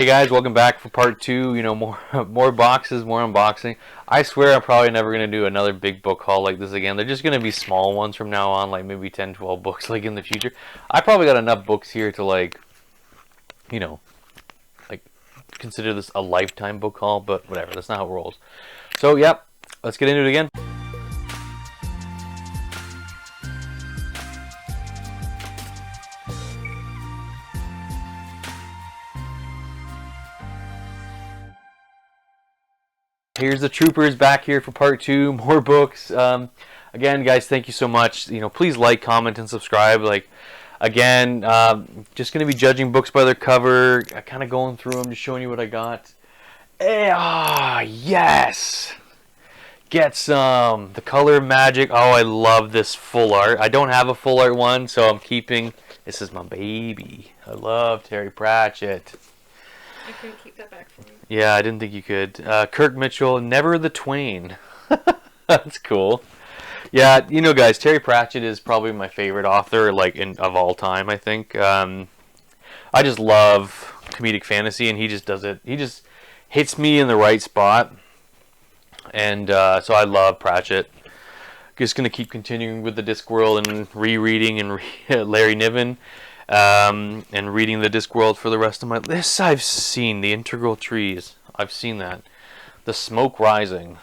Hey guys, welcome back for part two. You know, more boxes, more unboxing. I swear I'm probably never going to do another big book haul like this again. They're just going to be small ones from now on, like maybe 10, 12 books like in the future. I probably got enough books here to like, you know, like consider this a lifetime book haul, but whatever, that's not how it rolls. So, yep, let's get into it again. Here's the Troopers back here for part two, more books. Again, guys, thank you so much. You know, please like, comment, and subscribe. Like, again, just going to be judging books by their cover, kind of going through them, just showing you what I got. Yes! Get some. The Color Magic. Oh, I love this full art. I don't have a full art one, so I'm keeping. This is my baby. I love Terry Pratchett. I couldn't keep that back from you. Yeah, I didn't think you could. Kirk Mitchell, Never the Twain. That's cool. Yeah, you know, guys, Terry Pratchett is probably my favorite author, like of all time. I think. I just love comedic fantasy, and he just does it. He just hits me in the right spot, and so I love Pratchett. Just gonna keep continuing with the Discworld and rereading and Larry Niven. And reading the Discworld for the rest of my... This I've seen, the Integral Trees. I've seen that. The Smoke Rising.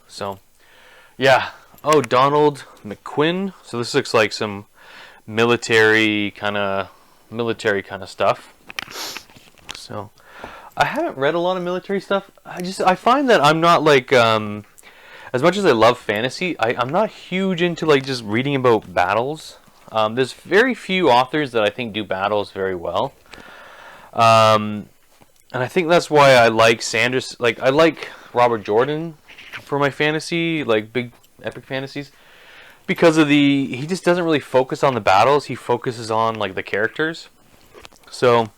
So, yeah. Oh, Donald McQuinn. So this looks like some military kind of stuff. So, I haven't read a lot of military stuff. I find that I'm not like... as much as I love fantasy, I'm not huge into like just reading about battles. There's very few authors that I think do battles very well. And I think that's why I like Sanders. Like, I like Robert Jordan for my fantasy, like big epic fantasies. Because of he just doesn't really focus on the battles. He focuses on, like, the characters. So,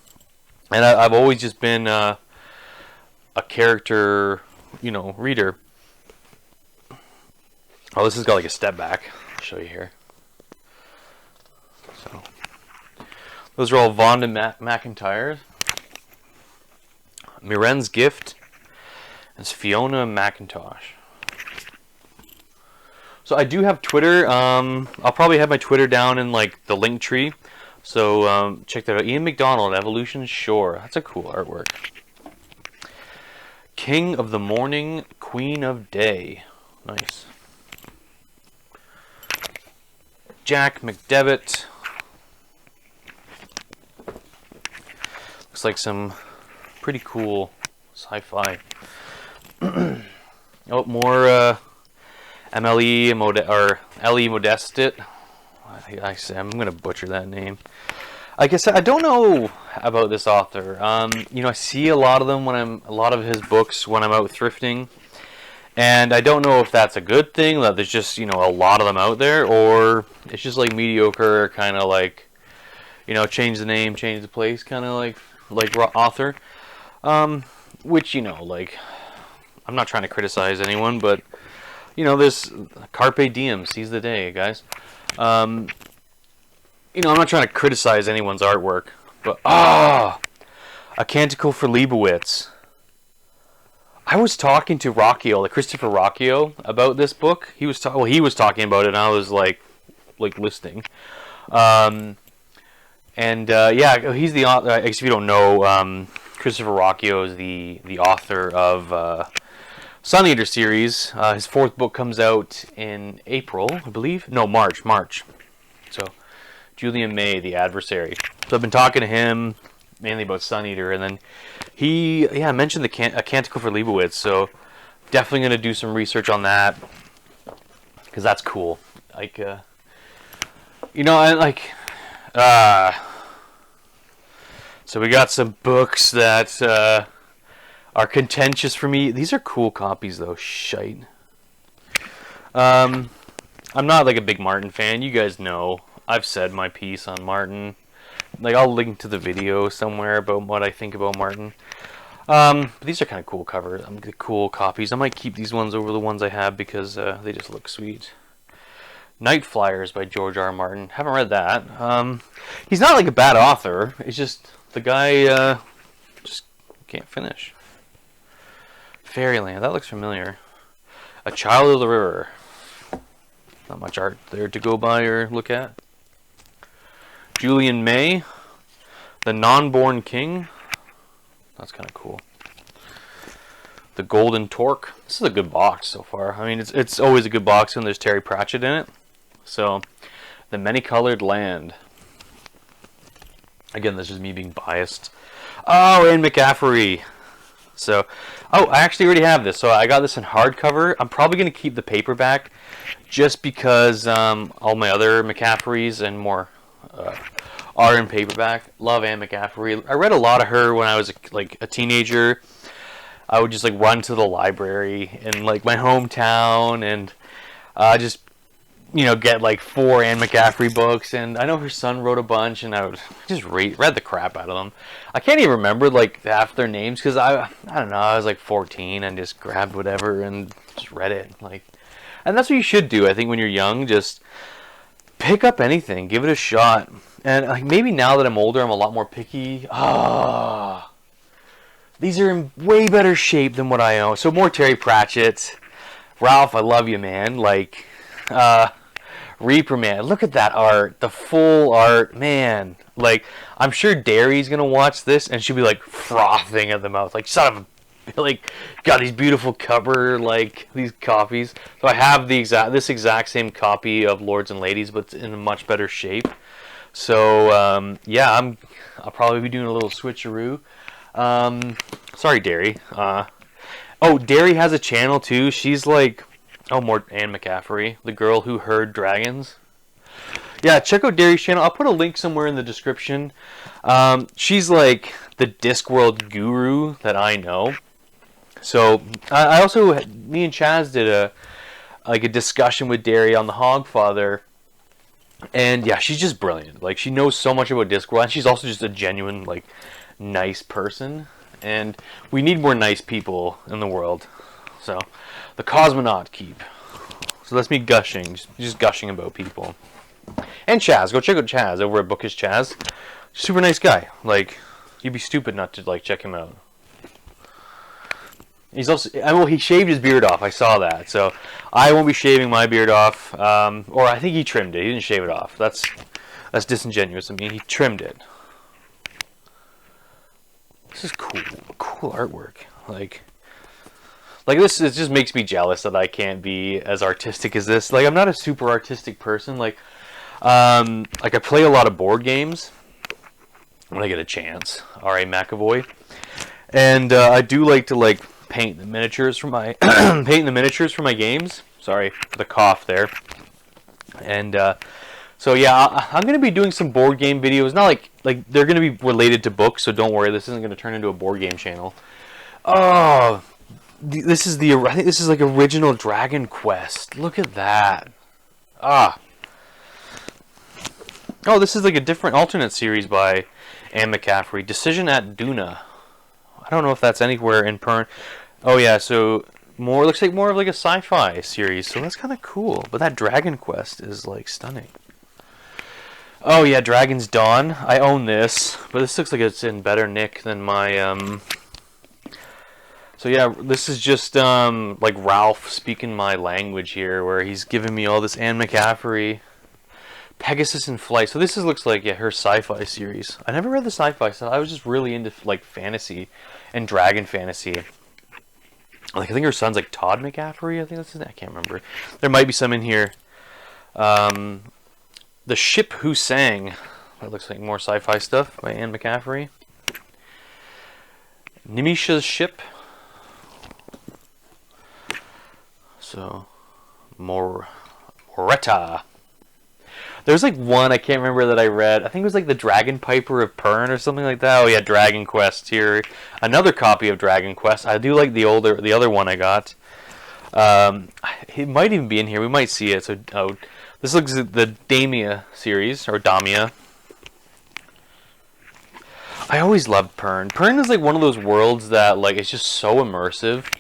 and I've always just been a character, you know, reader. Oh, this has got like a step back. I'll show you here. So, those are all Vonda McIntyres. Miren's Gift. It's Fiona McIntosh. So I do have Twitter. I'll probably have my Twitter down in like the link tree. So check that out. Ian McDonald, Evolution Shore. That's a cool artwork. King of the Morning, Queen of Day. Nice. Jack McDevitt. Looks like some pretty cool sci-fi. Oh, more MLE or L.E. Modestit. I'm gonna butcher that name. Like I said, I don't know about this author. You know, I see a lot of them a lot of his books when I'm out thrifting, and I don't know if that's a good thing that there's just, you know, a lot of them out there, or it's just like mediocre, kind of like, you know, change the name, change the place, kind of like author. Which, you know, like, I'm not trying to criticize anyone, but, you know, this Carpe Diem, seize the day, guys. You know, I'm not trying to criticize anyone's artwork, but A Canticle for Leibowitz. I was talking to Rocchio, like Christopher Rocchio, about this book. He was talking about it, and I was like listening. Yeah, he's the author. I guess if you don't know, Christopher Rocchio is the author of Sun Eater series. His fourth book comes out in April, I believe. No, March. So, Julian May, The Adversary. So I've been talking to him mainly about Sun Eater, and then he mentioned A Canticle for Leibowitz. So definitely going to do some research on that, because that's cool. Like, you know, I like. So we got some books that are contentious for me. These are cool copies, though. Shite. I'm not like a big Martin fan. You guys know. I've said my piece on Martin. Like, I'll link to the video somewhere about what I think about Martin. But these are kind of cool covers. Cool copies. I might keep these ones over the ones I have because they just look sweet. Night Flyers by George R. Martin. Haven't read that. He's not like a bad author. It's just the guy just Can't finish. Fairyland. That looks familiar. A Child of the River. Not much art there to go by or look at. Julian May. The Non-Born King. That's kind of cool. The Golden Torque. This is a good box so far. I mean, it's always a good box when there's Terry Pratchett in it. So, The Many-Colored Land. Again, this is me being biased. Oh, and McCaffrey. So, oh, I actually already have this. So I got this in hardcover. I'm probably going to keep the paperback just because all my other McCaffreys and more are in paperback. Love Anne McCaffrey. I read a lot of her when I was like a teenager. I would just like run to the library in like my hometown and just get like 4 Anne McCaffrey books. And I know her son wrote a bunch, and I would just read the crap out of them. I can't even remember like half their names because I don't know. I was like 14 and just grabbed whatever and just read it. And that's what you should do. I think when you're young, just pick up anything, give it a shot. And like maybe now that I'm older, I'm a lot more picky. These are in way better shape than what I own. So more Terry Pratchett. Ralph, I love you, man. Like, Reaper, man. Look at that art. The full art, man. Like, I'm sure Derry's going to watch this and she'll be like frothing at the mouth. Like, son of a... Like, got these beautiful cover, like, these copies. So I have this exact same copy of Lords and Ladies, but it's in a much better shape. So, yeah, I'll probably be doing a little switcheroo. Sorry, Derry. Oh, Derry has a channel too. She's like, more Anne McCaffrey, the girl who heard dragons. Yeah, check out Derry's channel. I'll put a link somewhere in the description. She's like the Discworld guru that I know. So I also, me and Chaz did a discussion with Derry on the Hogfather. And yeah, she's just brilliant. Like, she knows so much about Discworld, and she's also just a genuine, like, nice person. And we need more nice people in the world. So, the Cosmonaut Keep. So that's me gushing, just gushing about people. And Chaz, go check out Chaz over at Bookish Chaz. Super nice guy. Like, you'd be stupid not to like check him out. He's also, he shaved his beard off. I saw that. So I won't be shaving my beard off. Or I think he trimmed it. He didn't shave it off. That's disingenuous. I mean, he trimmed it. This is cool. Cool artwork. Like this, it just makes me jealous that I can't be as artistic as this. Like, I'm not a super artistic person. Like I play a lot of board games when I get a chance. R.A. McAvoy. And I do like to paint the miniatures for my games. Sorry for the cough there. And so yeah, I'm gonna be doing some board game videos. Not like they're gonna be related to books, so don't worry. This isn't gonna turn into a board game channel. Oh, I think this is like original Dragon Quest. Look at that. Oh, this is like a different alternate series by Anne McCaffrey. Decision at Duna. I don't know if that's anywhere in Pern. Oh yeah, so looks like more of like a sci-fi series, so that's kind of cool. But that Dragon Quest is like stunning. Oh yeah, Dragon's Dawn. I own this, but this looks like it's in better nick than my So yeah, this is just like Ralph speaking my language here, where he's giving me all this Anne McCaffrey. Pegasus in Flight. So this looks like her sci-fi series. I never read the sci-fi stuff. I was just really into like fantasy and dragon fantasy. Like, I think her son's like Todd McCaffrey. I think that's his name. I can't remember. There might be some in here. The Ship Who Sang. That looks like more sci-fi stuff by Anne McCaffrey. Nimisha's Ship. So, Moretta. There's like one I can't remember that I read. I think it was like the Dragon Piper of Pern or something like that. Oh yeah, Dragon Quest here. Another copy of Dragon Quest. I do like the other one I got. It might even be in here. We might see it. So this looks at the Damia series or Damia. I always loved Pern. Pern is like one of those worlds that like it's just so immersive,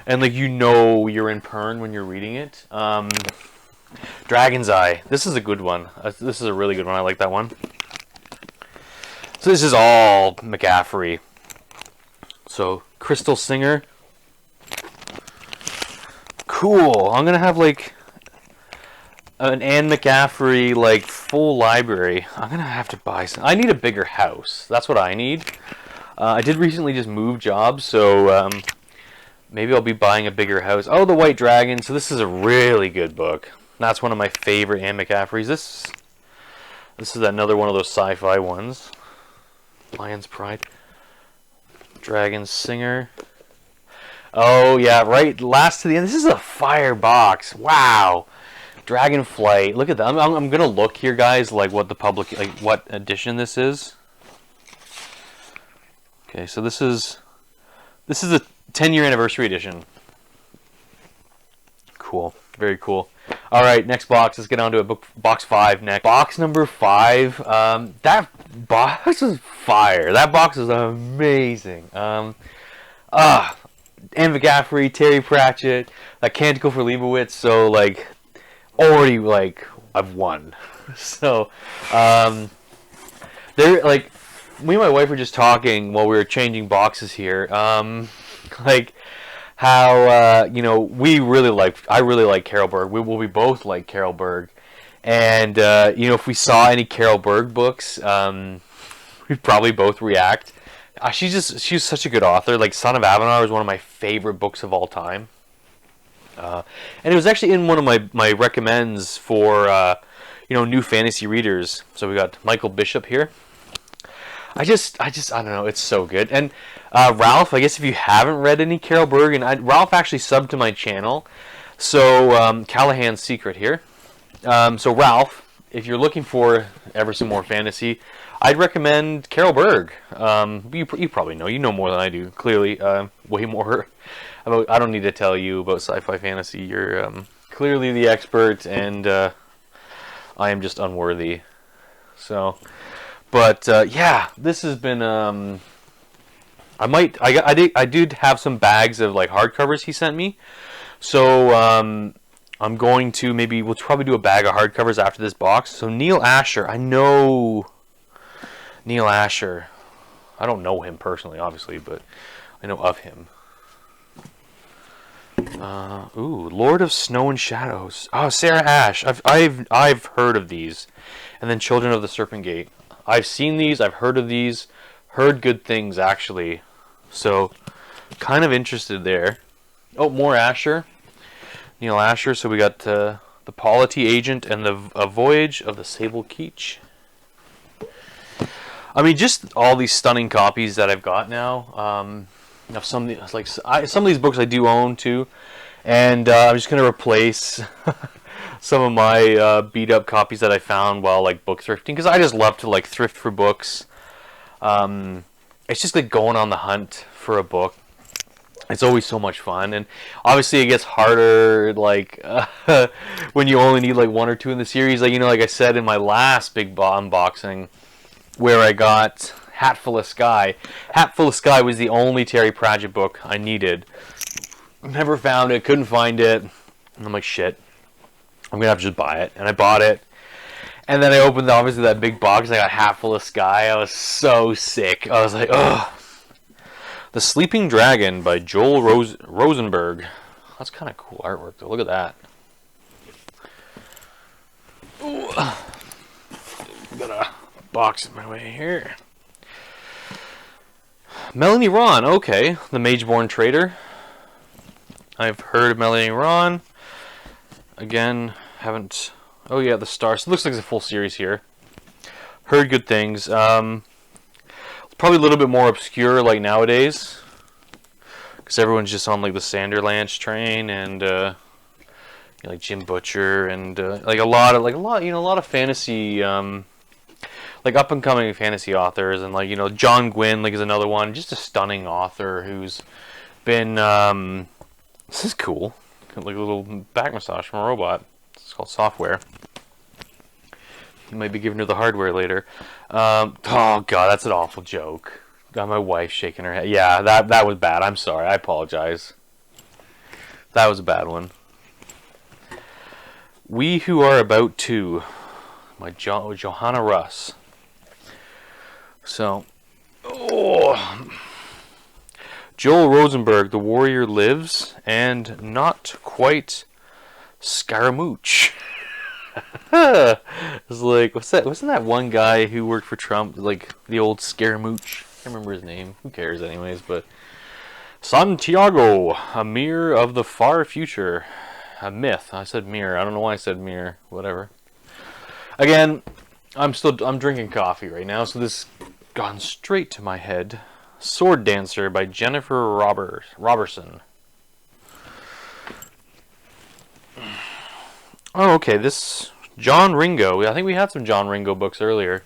and like you're in Pern when you're reading it. Dragon's Eye. This is a good one. This is a really good one. I like that one. So this is all McCaffrey. So Crystal Singer. Cool. I'm gonna have like an Anne McCaffrey like full library. I'm gonna have to buy some. I need a bigger house. That's what I need. I did recently just move jobs, so maybe I'll be buying a bigger house. Oh, The White Dragon. So this is a really good book. That's one of my favorite Anne McCaffreys. This is another one of those sci-fi ones. Lion's Pride. Dragon Singer. Oh yeah, right. Last to the end. This is a fire box. Wow. Dragonflight. Look at that. I'm gonna look here, guys. Like what the public, like what edition this is. Okay, so this is a 10-year anniversary edition. Cool. Very cool. All right, next box. Let's get on to a box 5 next. Box number 5. That box is fire. That box is amazing. Anne McCaffrey, Terry Pratchett, that Canticle for Leibowitz. So like, already like I've won. So, they're like, me and my wife were just talking while we were changing boxes here. Like how you know, I really like Carol Berg. We both like Carol Berg, and you know, if we saw any Carol Berg books, we'd probably both react. She's such a good author. Like Son of Avanar is one of my favorite books of all time, and it was actually in one of my recommends for you know, new fantasy readers. So we got Michael Bishop here. I don't know, it's so good. And Ralph, I guess if you haven't read any Carol Berg, and Ralph actually subbed to my channel, so Callahan's Secret here. So Ralph, if you're looking for ever some more fantasy, I'd recommend Carol Berg. You probably know, you know more than I do, clearly, way more about. I don't need to tell you about sci-fi fantasy. You're clearly the expert, and I am just unworthy. So. But yeah, this has been. I did have some bags of like hardcovers he sent me, so I'm going to we'll probably do a bag of hardcovers after this box. So Neil Asher, I know Neil Asher. I don't know him personally, obviously, but I know of him. Ooh, Lord of Snow and Shadows. Oh, Sarah Ash. I've heard of these, and then Children of the Serpent Gate. I've seen these, I've heard of these, heard good things actually, so kind of interested there. Oh, more Asher, Neil Asher. So we got the Polity Agent and the Voyage of the Sable Keech. I mean, just all these stunning copies that I've got now. Of some of these, some of these books I do own too, and I'm just gonna replace. Some of my beat up copies that I found while like book thrifting, because I just love to like thrift for books. It's just like going on the hunt for a book. It's always so much fun, and obviously it gets harder like when you only need like one or two in the series. Like, you know, like I said in my last big unboxing, where I got Hatful of Sky. Hatful of Sky was the only Terry Pratchett book I needed. Never found it, couldn't find it, and I'm like, shit, I'm gonna have to just buy it. And I bought it, and then I opened obviously that big box and I got Hatful of Sky. I was so sick. I was like, ugh. The Sleeping Dragon by Joel Rosenberg. That's kind of cool artwork though. Look at that. Ooh. Got a box in my way here. Melanie Ron. Okay, the Mageborn Trader. I've heard of Melanie Ron. Again, haven't. Oh yeah, the Stars. It looks like it's a full series here. Heard good things. Probably a little bit more obscure like nowadays, because everyone's just on like the Sanderlanche train, and like Jim Butcher, and like a lot of fantasy, like up and coming fantasy authors, and like, you know, John Gwynne like is another one, just a stunning author who's been. This is cool. Got like a little back massage from a robot. It's called software. You might be giving her the hardware later. Oh god, that's an awful joke. Got my wife shaking her head. Yeah, that was bad. I'm sorry. I apologize. That was a bad one. We Who Are About To, by Johanna Russ. So, Joel Rosenberg, The Warrior Lives, and Not Quite Scaramouche. It's like, what's that? Wasn't that one guy who worked for Trump, like the old Scaramouche? I can't remember his name. Who cares, anyways? But Santiago, a mirror of the far future, a myth. I said mirror. I don't know why I said mirror. Whatever. Again, I'm drinking coffee right now, so this gone straight to my head. Sword Dancer by Jennifer Robertson. Oh, okay, this John Ringo. I think we had some John Ringo books earlier.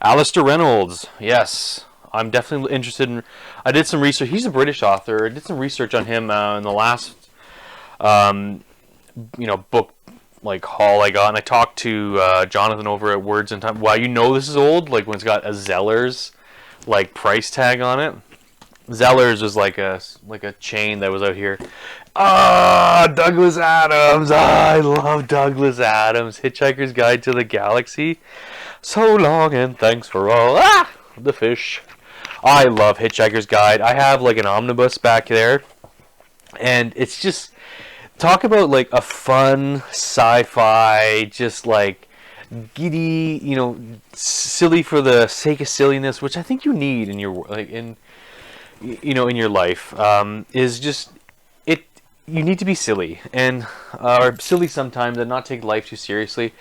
Alistair Reynolds. Yes, I'm definitely interested in... I did some research. He's a British author. I did some research on him in the last, book haul I got, and I talked to Jonathan over at Words and Time. Wow, you know this is old? Like when it's got a Zellers price tag on it. Zellers was like a chain that was out here. Douglas Adams. I love Douglas Adams. Hitchhiker's Guide to the Galaxy. So long and thanks for all. The fish. I love Hitchhiker's Guide. I have like an omnibus back there, and it's just talk about like a fun sci-fi, just like giddy, silly for the sake of silliness, which I think you need in your in your life. Is just it. You need to be silly or silly sometimes, and not take life too seriously.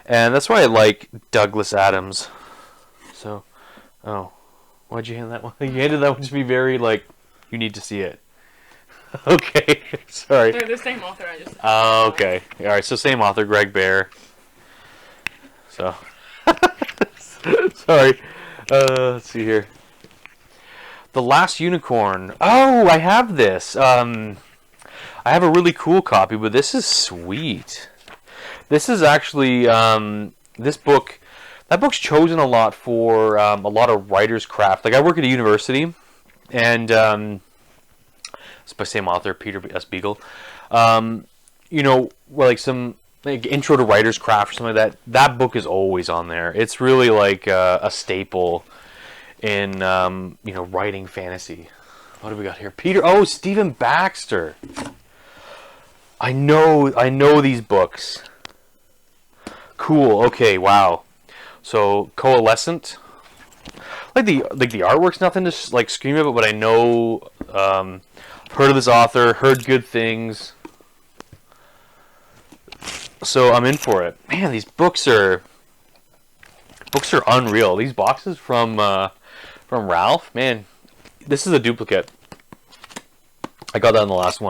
And that's why I like Douglas Adams. So, why'd you hand that one? You handed that one to me very you need to see it. Okay, sorry. They're the same author. I just. Oh, okay. All right, so same author, Greg Bear. So, sorry. Let's see here. The Last Unicorn. Oh, I have this. I have a really cool copy, but this is sweet. This is actually this book. That book's chosen a lot for a lot of writer's craft. Like I work at a university, and it's by the same author, Peter S. Beagle. Some intro to writer's craft or something like that. That book is always on there. It's really like a staple in writing fantasy. What do we got here? Stephen Baxter. I know these books. Cool. Okay. Wow. So Coalescent. Like the artwork's nothing to scream about, but I know heard of this author, heard good things. So I'm in for it. Man, these books are unreal. These boxes from Ralph, man, this is a duplicate. I got that in the last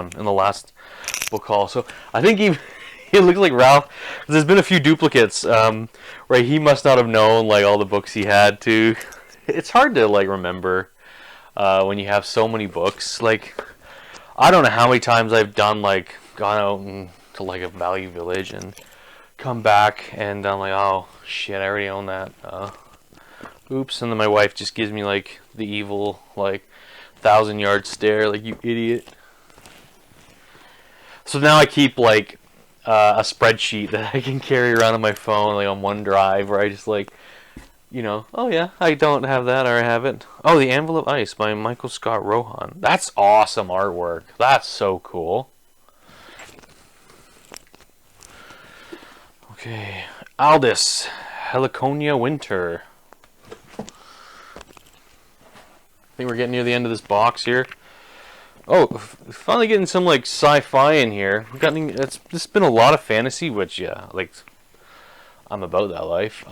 book haul. So I think it looks like Ralph. There's been a few duplicates where he must not have known all the books he had to. It's hard to remember when you have so many books. I don't know how many times I've done gone out to a Value Village and come back and I'm like, oh shit, I already own that. Oops. And then my wife just gives me the evil 1,000-yard stare, you idiot. So now I keep a spreadsheet that I can carry around on my phone on OneDrive where I just oh yeah, I don't have that, or I have it. Oh, The Anvil of Ice by Michael Scott Rohan. That's awesome artwork. That's so cool. Okay, Aldous, Heliconia Winter. I think we're getting near the end of this box here. Oh, finally getting some sci-fi in here. It's been a lot of fantasy, which yeah, I'm about that life.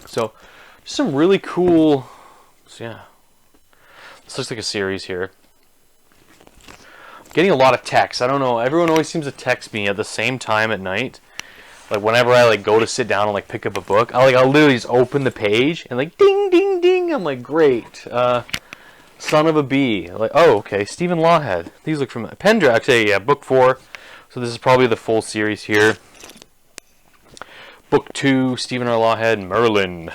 So just some really cool. So yeah, this looks like a series here. Getting a lot of text. I don't know. Everyone always seems to text me at the same time at night. Whenever I go to sit down and pick up a book, I'll literally just open the page and ding ding ding. I'm great. Son of a Bee. Oh, okay. Stephen Lawhead. These look from Pendra. Actually, yeah, book 4. So this is probably the full series here. Book 2, Stephen R. Lawhead, Merlin.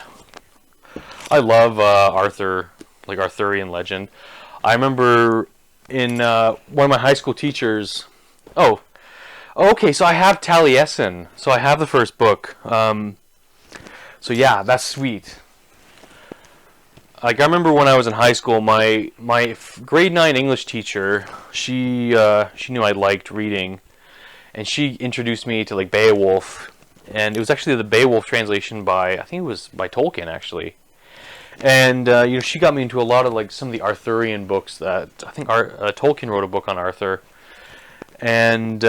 I love Arthur, Arthurian legend. I remember in one of my high school teachers. Oh, okay. So I have Taliesin. So I have the first book. So yeah, that's sweet. like I remember when I was in high school, my grade 9 English teacher, she knew I liked reading, and she introduced me to like Beowulf, and it was actually the Beowulf translation by, I think it was by Tolkien actually. And you know, she got me into a lot of like some of the Arthurian books that I think Tolkien wrote a book on Arthur, and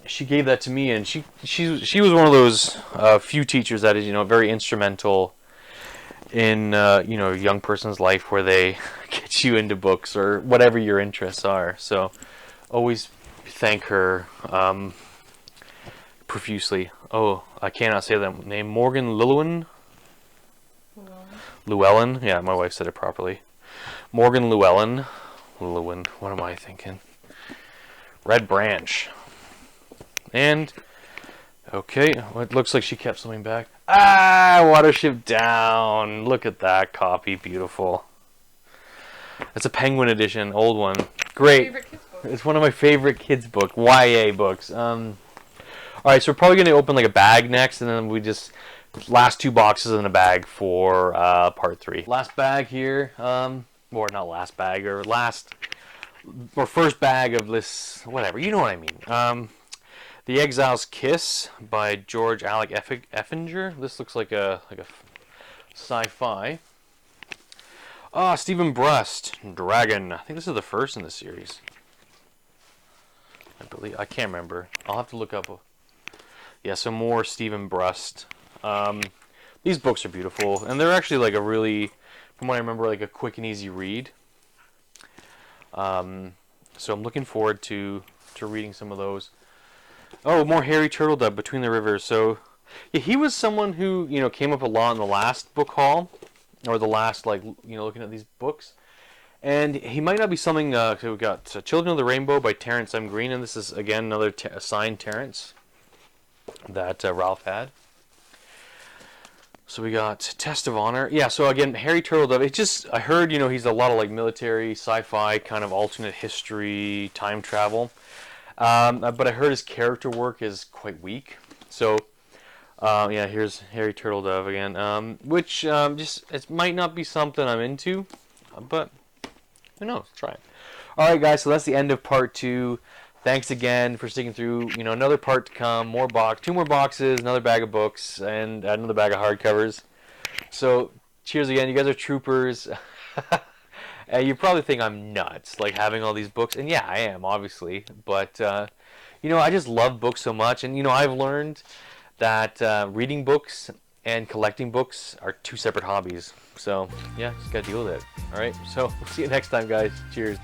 she gave that to me. And she was one of those few teachers that is, you know, very instrumental in you know, a young person's life where they get you into books or whatever your interests are. So always thank her profusely. Oh, I cannot say that name. Morgan Llewellyn. Llewellyn. Yeah, my wife said it properly. Morgan Llewellyn. Llewellyn. What am I thinking? Red Branch. And okay, well, it looks like she kept something back. Ah, Watership Down. Look at that copy. Beautiful. That's a Penguin edition, old one. Great. Favorite kids book. It's one of my favorite kids book, YA books. All right, so we're probably gonna open like a bag next, and then we just last 2 boxes in a bag for part 3. Last bag here, or not last bag, or first bag of this, whatever, you know what I mean. The Exile's Kiss by George Alec Effinger. This looks like a sci-fi. Stephen Brust, Dragon. I think this is the first in the series. I believe, I can't remember. I'll have to look up. Yeah, some more Stephen Brust. These books are beautiful, and they're actually like a really, from what I remember, like a quick and easy read. So I'm looking forward to reading some of those. Oh, more Harry Turtledove, Between the Rivers. So yeah, he was someone who, you know, came up a lot in the last book haul, or the last, like, you know, looking at these books. And he might not be something. So we got Children of the Rainbow by Terrence M. Green, and this is again another signed Terrence that Ralph had. So we got Test of Honor. Yeah, so again, Harry Turtledove. It just, I heard, you know, he's a lot of like military, sci-fi, kind of alternate history, time travel. But I heard his character work is quite weak. So, yeah, here's Harry Turtledove again. Which, just, it might not be something I'm into, but who knows? Try it. Alright, guys, so that's the end of part 2. Thanks again for sticking through. You know, another part to come. 2 more boxes, another bag of books, and another bag of hardcovers. So, cheers again. You guys are troopers. You probably think I'm nuts, like having all these books, and yeah, I am, obviously. But you know, I just love books so much, and you know, I've learned that reading books and collecting books are 2 separate hobbies. So yeah, just gotta deal with it. All right. So see you next time, guys. Cheers.